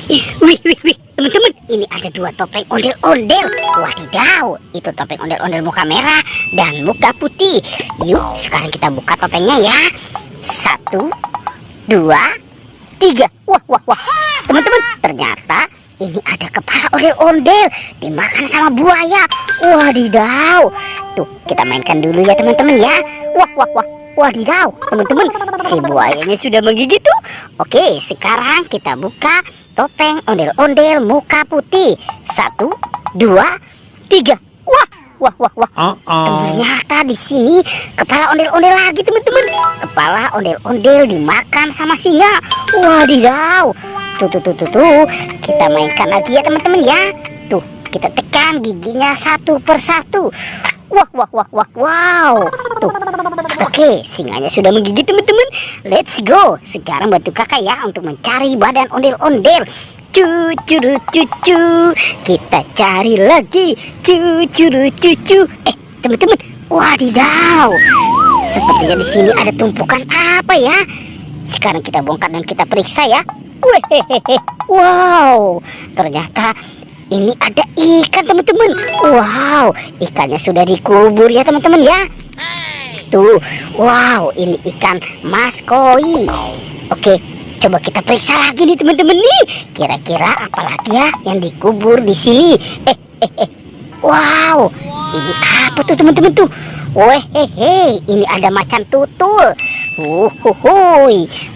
Wih, wih, wih, teman-teman, ini ada dua topeng ondel-ondel. Wadidaw, itu topeng ondel-ondel muka merah dan muka putih. Yuk, sekarang kita buka topengnya ya. 1, 2, 3. Wah, wah, wah. Teman-teman, ternyata ini ada kepala ondel-ondel dimakan sama buaya. Wadidaw. Tuh, kita mainkan dulu ya teman-teman ya. Wah, wah, wah. Wadidaw, teman-teman, si buayanya sudah menggigit tuh. Oke, sekarang kita buka topeng ondel-ondel muka putih. 1, 2, 3. Wah, wah, wah, wah. Ternyata di sini kepala ondel-ondel lagi teman-teman. Kepala ondel-ondel dimakan sama singa. Wadidaw. Tuh, tuh, tuh, tuh, tuh. Kita mainkan lagi ya teman-teman ya. Tuh, kita tekan giginya satu persatu. Wah, wah, wah, wah, wow. Tuh. Oke, singanya sudah menggigit teman-teman. Let's go. Sekarang bantu kakak ya untuk mencari badan ondel-ondel. Cucuru cucu. Kita cari lagi. Cucuru cucu. Teman-teman, wadidaw. Sepertinya di sini ada tumpukan apa ya? Sekarang kita bongkar dan kita periksa ya. Wehehe. Wow, ternyata ini ada ikan teman-teman. Wow, ikannya sudah dikubur ya teman-teman ya. Tuh, wow, ini ikan mas koi. Oke, coba kita periksa lagi nih teman-teman nih. Kira-kira apalagi ya yang dikubur di sini? Wow, ini apa tuh teman-teman tuh? Wehehe, ini ada macan tutul.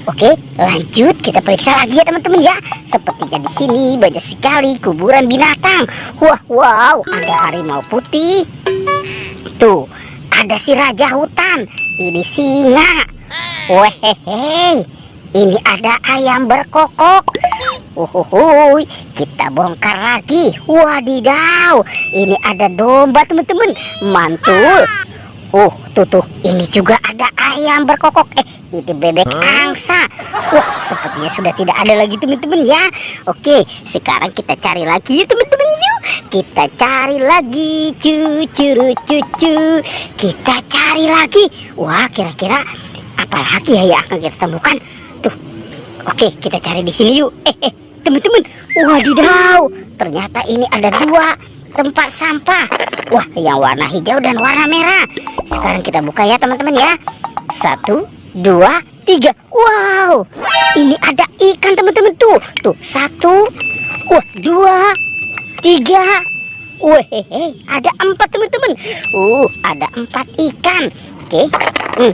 Oke, lanjut kita periksa lagi ya teman-teman ya. Sepertinya di sini banyak sekali kuburan binatang. Wah, wow, ada harimau putih. Tuh, ada si raja hutan. Ini singa. Wehehe, ini ada ayam berkokok. Kita bongkar lagi. Wadidaw, ini ada domba teman-teman. Mantul. Tuh, ini juga ada ayam berkokok. Itu bebek angsa. Wah, sepertinya sudah tidak ada lagi teman-teman ya. Oke, sekarang kita cari lagi ya teman-teman yuk. Kita cari lagi. Cucuru cucu. Kita cari lagi. Wah, kira-kira apa lagi ya yang akan kita temukan? Tuh. Oke, kita cari di sini yuk. Teman-teman, wadidaw. Ternyata ini ada dua tempat sampah. Wah, yang warna hijau dan warna merah. Sekarang kita buka ya teman-teman ya. 1, 2, 3. Wow, ini ada ikan teman-teman tuh. Tuh, 1, 2, 3. Wehehe, ada 4 teman-teman. Ada 4 ikan. Oke,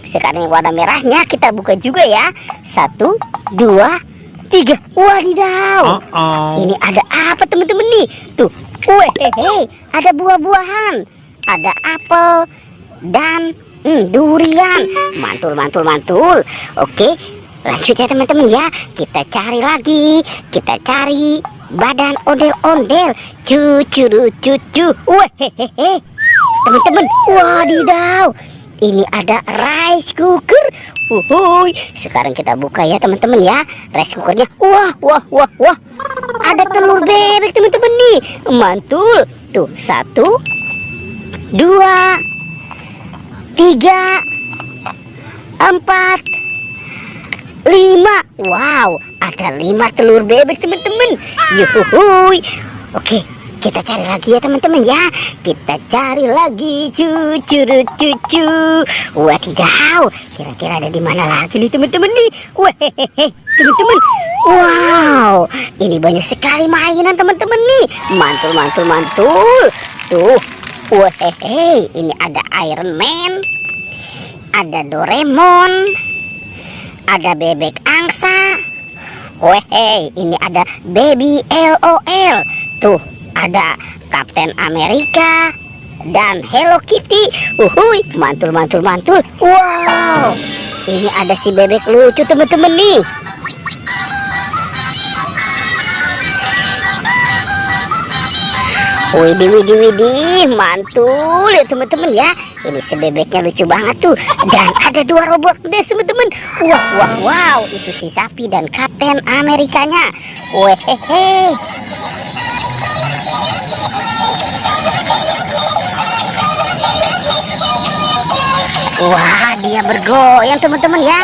sekarang yang warna merahnya kita buka juga ya. 1, 2, 3. Wadidaw. Ini ada apa teman-teman nih? Tuh, wehehe, ada buah-buahan. Ada apel dan durian. Mantul, mantul, mantul. Oke, lanjut ya teman-teman ya. Kita cari lagi. Kita cari badan ondel-ondel. Cucuru cucu. Wehehe, teman-teman, wadidaw. Ini ada rice cooker. Sekarang kita buka ya teman-teman ya. Rice cookernya. Wah, wah, wah, wah. Ada telur bebek teman-teman nih. Mantul. Tuh, 1, 2, 3, 4, 5. Wow, ada 5 telur bebek teman-teman. Yuhuhuy. Oke, kita cari lagi ya teman-teman ya. Kita cari lagi. Cucuru cucu. Wadidaw, kira-kira ada di mana lagi nih teman-teman nih? Wehehe, teman-teman. Wow, ini banyak sekali mainan teman-teman nih. Mantul, mantul, mantul. Tuh, wehehe, ini ada Iron Man, ada Doraemon, ada bebek angsa. Wehehe, ini ada Baby LOL. Tuh, ada Captain America dan Hello Kitty. Mantul, mantul, mantul. Wow, ini ada si bebek lucu teman-teman nih. Widih, widih, widih, mantul ya teman-teman ya. Ini si bebeknya lucu banget tuh. Dan ada 2 robot des teman-teman. Wah, wah, wow, itu si sapi dan Kapten Amerikanya. Wehehe. Wah, dia bergoyang teman-teman ya.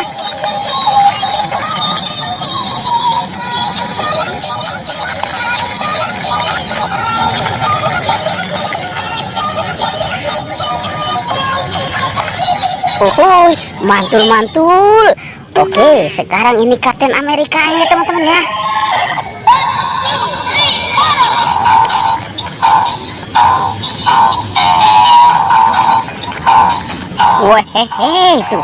Oh, mantul-mantul. Oke, sekarang ini Kapten Amerikanya teman-teman ya. Wehehe tuh.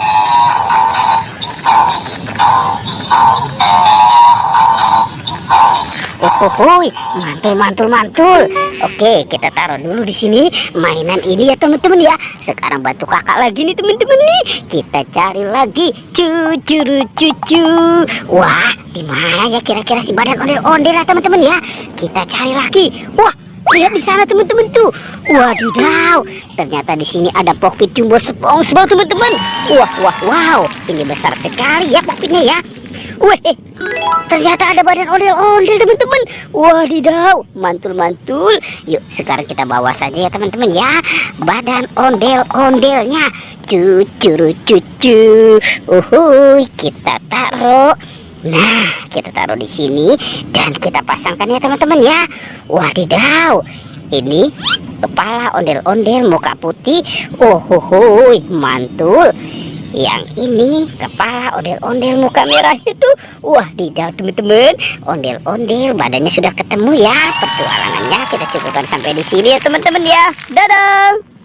Mantul. Oke, kita taruh dulu di sini mainan ini ya teman-teman ya. Sekarang bantu kakak lagi nih teman-teman nih. Kita cari lagi cucu. Wah, di mana ya kira-kira si badan ondel-ondel ya teman-teman ya? Kita cari lagi. Wah, lihat di sana teman-teman tuh. Wadidaw, ternyata di sini ada kokpit jumbo SpongeBob teman-teman. Wow, ini besar sekali ya kokpitnya ya. Weh, ternyata ada badan ondel-ondel teman-teman. Wadidaw, mantul. Yuk sekarang kita bawa saja ya teman-teman ya, badan ondel-ondelnya. Cucu. Kita taruh. Nah, kita taruh di sini dan kita pasangkan ya teman-teman ya. Wadidaw, ini kepala ondel-ondel muka putih. Mantul. Yang ini kepala ondel-ondel muka merah itu. Wadidaw teman-teman, ondel-ondel badannya sudah ketemu ya. Petualangannya kita cukupkan sampai di sini ya teman-teman ya. Dadah.